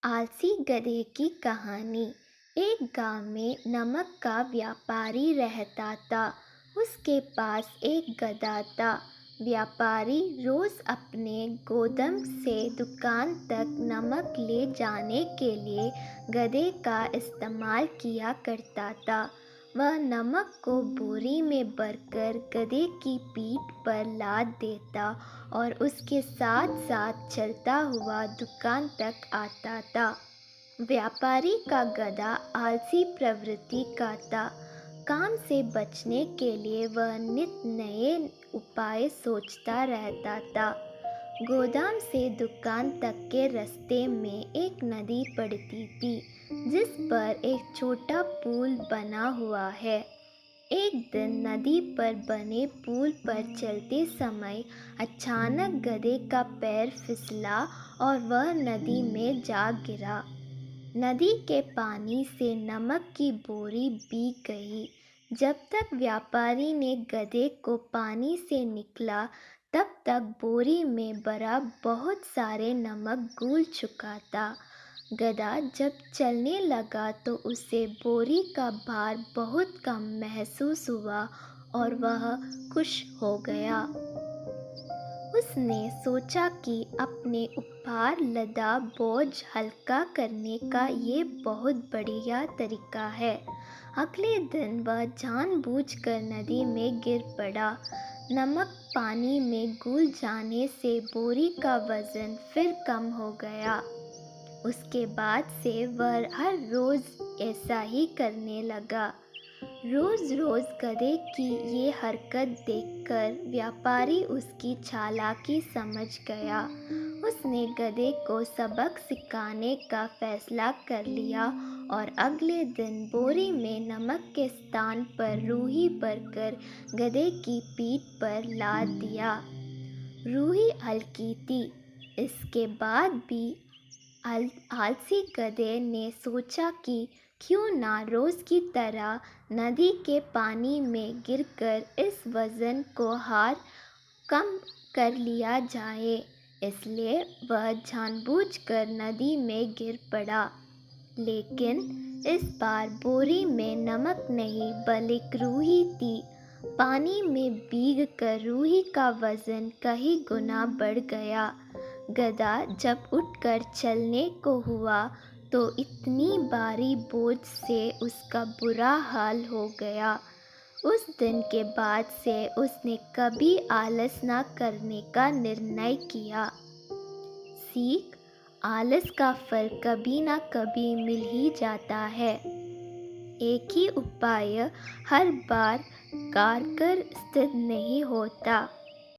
आलसी गधे की कहानी। एक गांव में नमक का व्यापारी रहता था। उसके पास एक गधा था। व्यापारी रोज अपने गोदाम से दुकान तक नमक ले जाने के लिए गधे का इस्तेमाल किया करता था। वह नमक को बोरी में भरकर गधे की पीठ पर लाद देता और उसके साथ साथ चलता हुआ दुकान तक आता था। व्यापारी का गधा आलसी प्रवृत्ति का था। काम से बचने के लिए वह नित नए उपाय सोचता रहता था। गोदाम से दुकान तक के रास्ते में एक नदी पड़ती थी, जिस पर एक छोटा पुल बना हुआ है। एक दिन नदी पर बने पुल पर चलते समय अचानक गधे का पैर फिसला और वह नदी में जा गिरा। नदी के पानी से नमक की बोरी भीग गई। जब तक व्यापारी ने गधे को पानी से निकला, तब तक बोरी में भरा बहुत सारे नमक घुल चुका था। गधा जब चलने लगा तो उसे बोरी का भार बहुत कम महसूस हुआ और वह खुश हो गया। उसने सोचा कि अपने ऊपर लदा बोझ हल्का करने का ये बहुत बढ़िया तरीका है। अगले दिन वह जानबूझकर नदी में गिर पड़ा। नमक पानी में घुल जाने से बोरी का वजन फिर कम हो गया। उसके बाद से वह हर रोज ऐसा ही करने लगा। रोज रोज गधे की ये हरकत देखकर व्यापारी उसकी चालाकी समझ गया। उसने गधे को सबक सिखाने का फैसला कर लिया और अगले दिन बोरी में नमक के स्थान पर रूही भरकर गधे की पीठ पर लाद दिया। रूही हल्की थी। इसके बाद भी आलसी गधे ने सोचा कि क्यों ना रोज की तरह नदी के पानी में गिरकर इस वजन को हार कम कर लिया जाए। इसलिए वह जानबूझकर नदी में गिर पड़ा। लेकिन इस बार बोरी में नमक नहीं बल्कि रूही थी। पानी में भीगकर रूही का वजन कई गुना बढ़ गया। गधा जब उठकर चलने को हुआ तो इतनी भारी बोझ से उसका बुरा हाल हो गया। उस दिन के बाद से उसने कभी आलस न करने का निर्णय किया। सीख: आलस का फल कभी ना कभी मिल ही जाता है। एक ही उपाय हर बार कारगर सिद्ध नहीं होता।